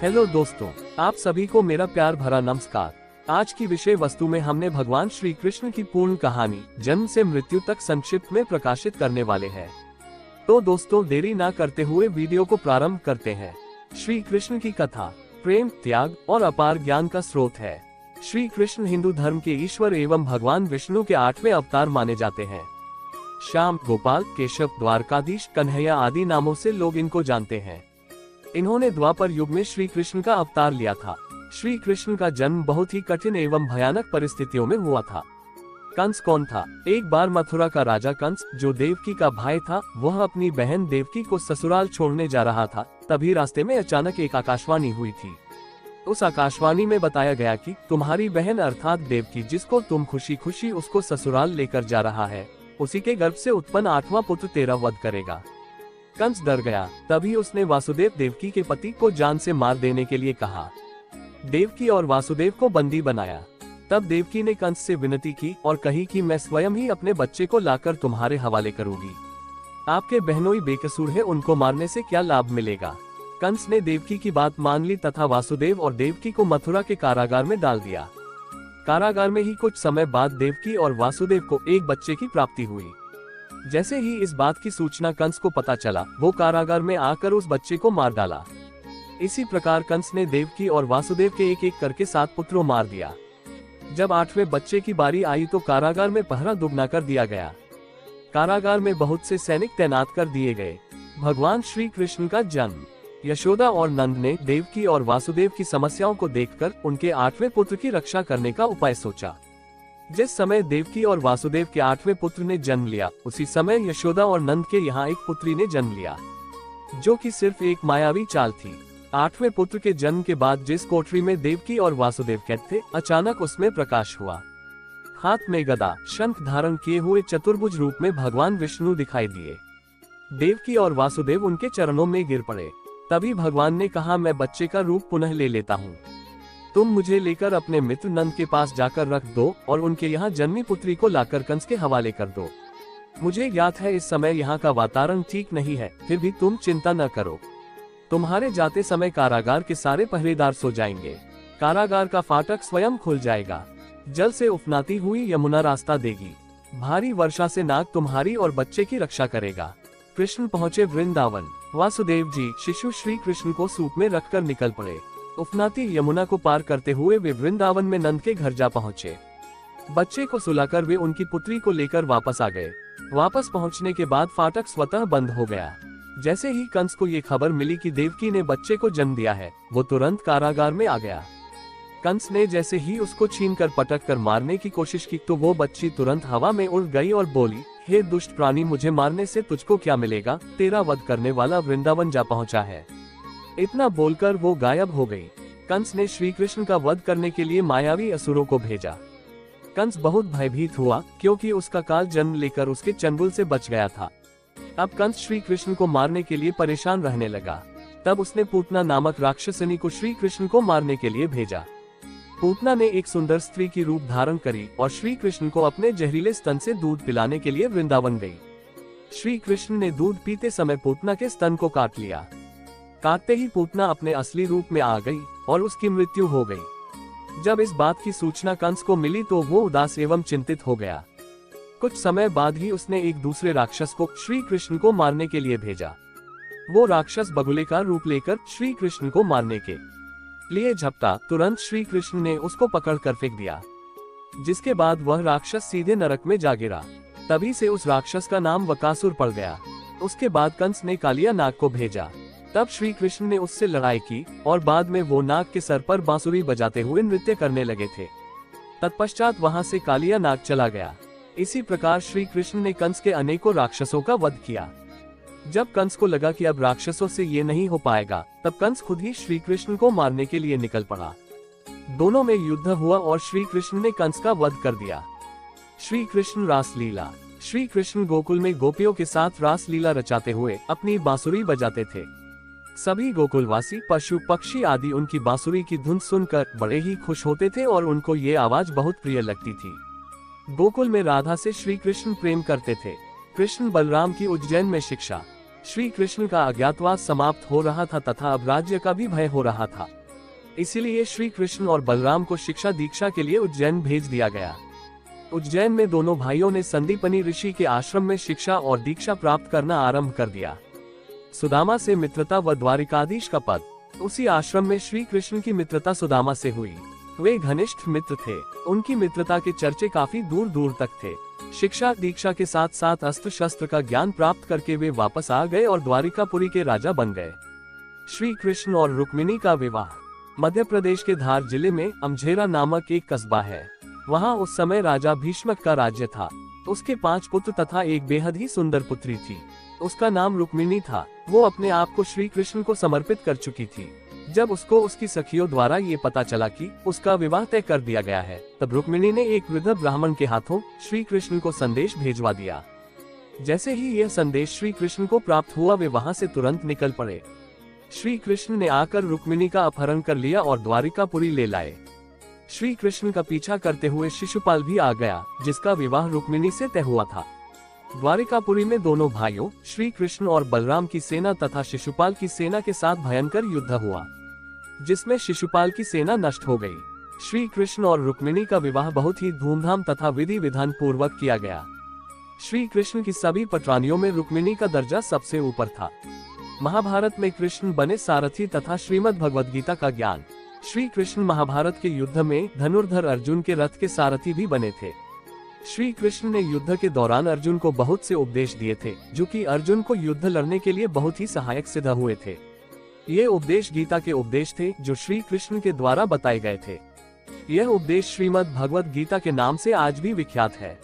Hello दोस्तों, आप सभी को मेरा प्यार भरा नमस्कार। आज की विषय वस्तु में हमने भगवान श्री कृष्ण की पूर्ण कहानी जन्म से मृत्यु तक संक्षिप्त में प्रकाशित करने वाले हैं। तो दोस्तों, देरी ना करते हुए वीडियो को प्रारंभ करते हैं। श्री कृष्ण की कथा प्रेम, त्याग और अपार ज्ञान का स्रोत है। श्री कृष्ण हिंदू धर्म के ईश्वर एवं भगवान विष्णु के 8वें अवतार माने जाते हैं। श्याम, गोपाल, केशव, द्वारकाधीश, कन्हैया आदि नामों से लोग इनको जानते हैं। इन्होंने द्वापर युग में श्री कृष्ण का अवतार लिया था। श्री कृष्ण का जन्म बहुत ही कठिन एवं भयानक परिस्थितियों में हुआ था। कंस कौन था? एक बार मथुरा का राजा कंस, जो देवकी का भाई था, वह अपनी बहन देवकी को ससुराल छोड़ने जा रहा था। तभी रास्ते में अचानक एक आकाशवाणी हुई थी। उस आकाशवाणी में बताया गया कि तुम्हारी बहन अर्थात देवकी, जिसको तुम खुशी खुशी उसको ससुराल लेकर जा रहा है, उसी के गर्भ से उत्पन्न 8वां पुत्र तेरा वध करेगा। कंस डर गया। तभी उसने वासुदेव, देवकी के पति, को जान से मार देने के लिए कहा। देवकी और वासुदेव को बंदी बनाया। तब देवकी ने कंस से विनती की और कही कि मैं स्वयं ही अपने बच्चे को लाकर तुम्हारे हवाले करूंगी। आपके बहनोई बेकसूर है, उनको मारने से क्या लाभ मिलेगा? कंस ने देवकी की बात मान ली तथा वासुदेव और देवकी को मथुरा के कारागार में डाल दिया। कारागार में ही कुछ समय बाद देवकी और वासुदेव को एक बच्चे की प्राप्ति हुई। जैसे ही इस बात की सूचना कंस को पता चला, वो कारागार में आकर उस बच्चे को मार डाला। इसी प्रकार कंस ने देवकी और वासुदेव के एक एक करके 7 पुत्रों मार दिया। जब 8वें बच्चे की बारी आई तो कारागार में पहरा दुगना कर दिया गया। कारागार में बहुत से सैनिक तैनात कर दिए गए। भगवान श्री कृष्ण का जन्म। यशोदा और नंद ने देवकी और वासुदेव की समस्याओं को देखकर उनके 8वें पुत्र की रक्षा करने का उपाय सोचा। जिस समय देवकी और वासुदेव के 8वें पुत्र ने जन्म लिया, उसी समय यशोदा और नंद के यहाँ एक पुत्री ने जन्म लिया, जो कि सिर्फ एक मायावी चाल थी। 8वें पुत्र के जन्म के बाद जिस कोठरी में देवकी और वासुदेव कैद थे, अचानक उसमें प्रकाश हुआ। हाथ में गदा, शंख धारण किए हुए चतुर्भुज रूप में भगवान विष्णु दिखाई दिए। देवकी और वासुदेव उनके चरणों में गिर पड़े। तभी भगवान ने कहा, मैं बच्चे का रूप पुनः ले लेता हूँ। तुम मुझे लेकर अपने मित्र नंद के पास जाकर रख दो और उनके यहाँ जन्मी पुत्री को लाकर कंस के हवाले कर दो। मुझे ज्ञात है इस समय यहाँ का वातावरण ठीक नहीं है, फिर भी तुम चिंता न करो। तुम्हारे जाते समय कारागार के सारे पहरेदार सो जाएंगे। कारागार का फाटक स्वयं खुल जाएगा। जल से उफनाती हुई यमुना रास्ता देगी। भारी वर्षा से नाग तुम्हारी और बच्चे की रक्षा करेगा। कृष्ण पहुँचे वृंदावन। वासुदेव जी शिशु श्री कृष्ण को सूप में रखकर निकल पड़े। उफनाती यमुना को पार करते हुए वे वृंदावन में नंद के घर जा पहुँचे। बच्चे को सुलाकर वे उनकी पुत्री को लेकर वापस आ गए। वापस पहुँचने के बाद फाटक स्वतः बंद हो गया। जैसे ही कंस को ये खबर मिली कि देवकी ने बच्चे को जन्म दिया है, वो तुरंत कारागार में आ गया। कंस ने जैसे ही उसको छीनकर पटक कर मारने की कोशिश की तो वो बच्ची तुरंत हवा में उड़ गई और बोली, हे दुष्ट प्राणी, मुझे मारने से तुझको क्या मिलेगा? तेरा वध करने वाला वृंदावन जा पहुंचा है। इतना बोलकर वो गायब हो गई। कंस ने श्री कृष्ण का वध करने के लिए मायावी असुरों को भेजा। कंस बहुत भयभीत हुआ, क्योंकि उसका काल जन्म लेकर उसके चंगुल से बच गया था। अब कंस श्री कृष्ण को मारने के लिए परेशान रहने लगा। तब उसने पूतना नामक राक्षसनी को श्री कृष्ण को मारने के लिए भेजा। पूतना ने एक सुंदर स्त्री की रूप धारण करी और श्री कृष्ण को अपने जहरीले स्तन से दूध पिलाने के लिए वृंदावन गई। श्री कृष्ण ने दूध पीते समय पूतना के स्तन को काट लिया। काटते ही पूतना अपने असली रूप में आ गई और उसकी मृत्यु हो गई। जब इस बात की सूचना कंस को मिली तो वो उदास एवं चिंतित हो गया। कुछ समय बाद ही उसने एक दूसरे राक्षस को श्री कृष्ण को मारने के लिए भेजा। वो राक्षस बगुले का रूप लेकर श्री कृष्ण को मारने के लिए झपटा। तुरंत श्री कृष्ण ने उसको पकड़कर फेंक दिया, जिसके बाद वह राक्षस सीधे नरक में जा गिरा। तभी से उस राक्षस का नाम वकासुर पड़ गया। उसके बाद कंस ने कालिया नाग को भेजा। तब श्री कृष्ण ने उससे लड़ाई की और बाद में वो नाग के सर पर बांसुरी बजाते हुए नृत्य करने लगे थे। तत्पश्चात वहां से कालिया नाग चला गया। इसी प्रकार श्री कृष्ण ने कंस के अनेकों राक्षसों का वध किया। जब कंस को लगा कि अब राक्षसों से ये नहीं हो पाएगा, तब कंस खुद ही श्री कृष्ण को मारने के लिए निकल पड़ा। दोनों में युद्ध हुआ और श्री कृष्ण ने कंस का वध कर दिया। श्री कृष्ण रासलीला। श्री कृष्ण गोकुल में गोपियों के साथ रासलीला रचाते हुए अपनी बांसुरी बजाते थे। सभी गोकुलवासी पशु पक्षी आदि उनकी बांसुरी की धुन सुनकर बड़े ही खुश होते थे और उनको ये आवाज बहुत प्रिय लगती थी। गोकुल में राधा से श्री कृष्ण प्रेम करते थे। कृष्ण बलराम की उज्जैन में शिक्षा। श्री कृष्ण का अज्ञातवास समाप्त हो रहा था तथा अब राज्य का भी भय हो रहा था। इसीलिए श्री कृष्ण और बलराम को शिक्षा दीक्षा के लिए उज्जैन भेज दिया गया। उज्जैन में दोनों भाइयों ने संदीपनी ऋषि के आश्रम में शिक्षा और दीक्षा प्राप्त करना आरंभ कर दिया। सुदामा से मित्रता व द्वारिकाधीश का पद। उसी आश्रम में श्री कृष्ण की मित्रता सुदामा से हुई। वे घनिष्ठ मित्र थे। उनकी मित्रता के चर्चे काफी दूर दूर तक थे। शिक्षा दीक्षा के साथ साथ अस्त्र शस्त्र का ज्ञान प्राप्त करके वे वापस आ गए और द्वारिकापुरी के राजा बन गए। श्री कृष्ण और रुक्मिणी का विवाह। मध्य प्रदेश के धार जिले में अमझेरा नामक एक कस्बा है। वहाँ उस समय राजा भीष्मक का राज्य था। उसके 5 पुत्र तथा एक बेहद ही सुंदर पुत्री थी। उसका नाम रुक्मिणी था। वो अपने आप को श्री कृष्ण को समर्पित कर चुकी थी। जब उसको उसकी सखियों द्वारा ये पता चला कि उसका विवाह तय कर दिया गया है, तब रुक्मिणी ने एक वृद्ध ब्राह्मण के हाथों श्री कृष्ण को संदेश भेजवा दिया। जैसे ही यह संदेश श्री कृष्ण को प्राप्त हुआ, वे वहां से तुरंत निकल पड़े। श्री कृष्ण ने आकर रुक्मिणी का अपहरण कर लिया और द्वारिकापुरी ले लाए। श्री कृष्ण का पीछा करते हुए शिशुपाल भी आ गया, जिसका विवाह रुक्मिणी से तय हुआ था। द्वारिकापुरी में दोनों भाइयों श्री कृष्ण और बलराम की सेना तथा शिशुपाल की सेना के साथ भयंकर युद्ध हुआ, जिसमें शिशुपाल की सेना नष्ट हो गई। श्री कृष्ण और रुक्मिणी का विवाह बहुत ही धूमधाम तथा विधि विधान पूर्वक किया गया। श्री कृष्ण की सभी पटरानियों में रुक्मिणी का दर्जा सबसे ऊपर था। महाभारत में कृष्ण बने सारथी तथा श्रीमद् भगवद गीता का ज्ञान। श्री कृष्ण महाभारत के युद्ध में धनुर्धर अर्जुन के रथ के सारथी भी बने थे। श्री कृष्ण ने युद्ध के दौरान अर्जुन को बहुत से उपदेश दिए थे, जो कि अर्जुन को युद्ध लड़ने के लिए बहुत ही सहायक सिद्ध हुए थे। ये उपदेश गीता के उपदेश थे, जो श्री कृष्ण के द्वारा बताए गए थे। यह उपदेश श्रीमद् भगवद गीता के नाम से आज भी विख्यात है।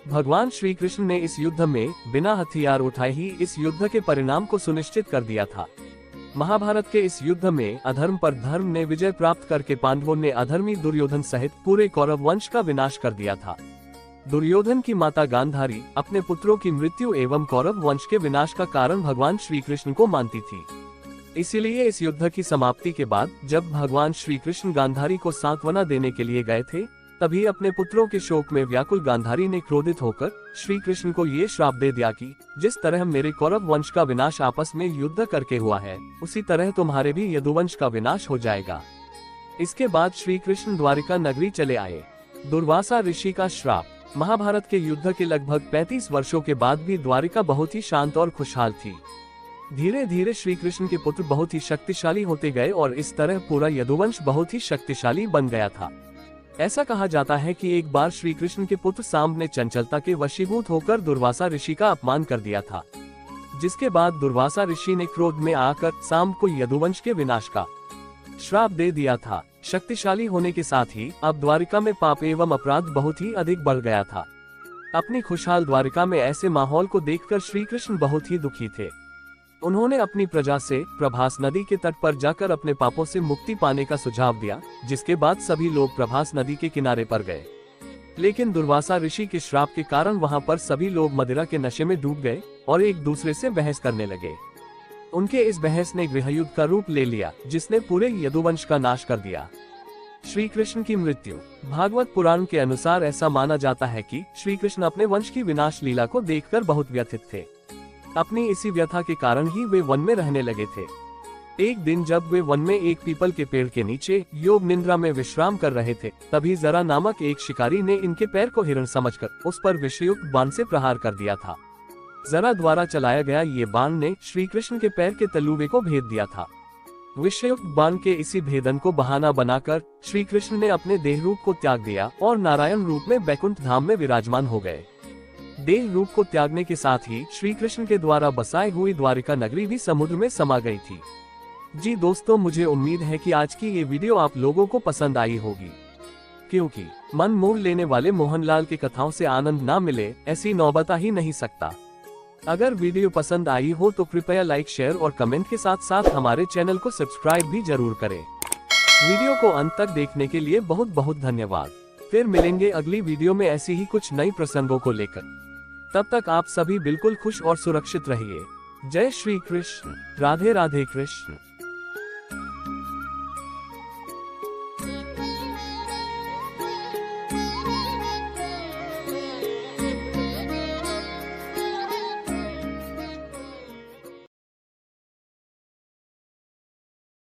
भगवान श्री कृष्ण ने इस युद्ध में बिना हथियार उठाए ही इस युद्ध के परिणाम को सुनिश्चित कर दिया था। महाभारत के इस युद्ध में अधर्म पर धर्म ने विजय प्राप्त करके पांडवों ने अधर्मी दुर्योधन सहित पूरे कौरव वंश का विनाश कर दिया था। दुर्योधन की माता गांधारी अपने पुत्रों की मृत्यु एवं कौरव वंश के विनाश का कारण भगवान श्री कृष्ण को मानती थी। इसीलिए इस युद्ध की समाप्ति के बाद जब भगवान श्री कृष्ण गांधारी को सांत्वना देने के लिए गए थे, तभी अपने पुत्रों के शोक में व्याकुल गांधारी ने क्रोधित होकर श्री कृष्ण को ये श्राप दे दिया कि जिस तरह मेरे कौरव वंश का विनाश आपस में युद्ध करके हुआ है, उसी तरह तुम्हारे भी यदुवंश का विनाश हो जाएगा। इसके बाद श्री कृष्ण द्वारिका नगरी चले आए। दुर्वासा ऋषि का श्राप। महाभारत के युद्ध के लगभग 35 वर्षों के बाद भी द्वारिका बहुत ही शांत और खुशहाल थी। धीरे धीरे श्री कृष्ण के पुत्र बहुत ही शक्तिशाली होते गए और इस तरह पूरा यदुवंश बहुत ही शक्तिशाली बन गया था। ऐसा कहा जाता है कि एक बार श्री कृष्ण के पुत्र सांब ने चंचलता के वशीभूत होकर दुर्वासा ऋषि का अपमान कर दिया था, जिसके बाद दुर्वासा ऋषि ने क्रोध में आकर सांब को यदुवंश के विनाश का श्राप दे दिया था। शक्तिशाली होने के साथ ही अब द्वारिका में पाप एवं अपराध बहुत ही अधिक बढ़ गया था। अपनी खुशहाल द्वारिका में ऐसे माहौल को देखकर श्री कृष्ण बहुत ही दुखी थे। उन्होंने अपनी प्रजा से प्रभास नदी के तट पर जाकर अपने पापों से मुक्ति पाने का सुझाव दिया, जिसके बाद सभी लोग प्रभास नदी के किनारे पर गए। लेकिन दुर्वासा ऋषि के श्राप के कारण वहां पर सभी लोग मदिरा के नशे में डूब गए और एक दूसरे से बहस करने लगे। उनके इस बहस ने गृहयुद्ध का रूप ले लिया, जिसने पूरे यदुवंश का नाश कर दिया। श्री कृष्ण की मृत्यु। भागवत पुराण के अनुसार ऐसा माना जाता है कि श्री कृष्ण अपने वंश की विनाश लीला को देखकर बहुत व्यथित थे। अपनी इसी व्यथा के कारण ही वे वन में रहने लगे थे। एक दिन जब वे वन में एक पीपल के पेड़ के नीचे योग निद्रा में विश्राम कर रहे थे, तभी जरा नामक एक शिकारी ने इनके पैर को हिरण समझकर उस पर विषयुक्त बाण से प्रहार कर दिया था। जरा द्वारा चलाया गया ये बाण ने श्री कृष्ण के पैर के तलुवे को भेद दिया था। विषयुक्त बाण के इसी भेदन को बहाना बनाकर श्री कृष्ण ने अपने देह रूप को त्याग दिया और नारायण रूप में बैकुंठ धाम में विराजमान हो गए। देह रूप को त्यागने के साथ ही श्री कृष्ण के द्वारा बसाई हुई द्वारिका नगरी भी समुद्र में समा गई थी। जी दोस्तों, मुझे उम्मीद है कि आज की ये वीडियो आप लोगों को पसंद आई होगी, क्योंकि मन मोह लेने वाले मोहनलाल की कथाओं से आनंद ना मिले ऐसी नौबत आ ही नहीं सकता। अगर वीडियो पसंद आई हो तो कृपया लाइक, शेयर और कमेंट के साथ साथ हमारे चैनल को सब्सक्राइब भी जरूर करें। वीडियो को अंत तक देखने के लिए बहुत बहुत धन्यवाद। फिर मिलेंगे अगली वीडियो में ऐसी ही कुछ नई प्रसंगों को लेकर। तब तक आप सभी बिल्कुल खुश और सुरक्षित रहिए। जय श्री कृष्ण। राधे राधे कृष्ण।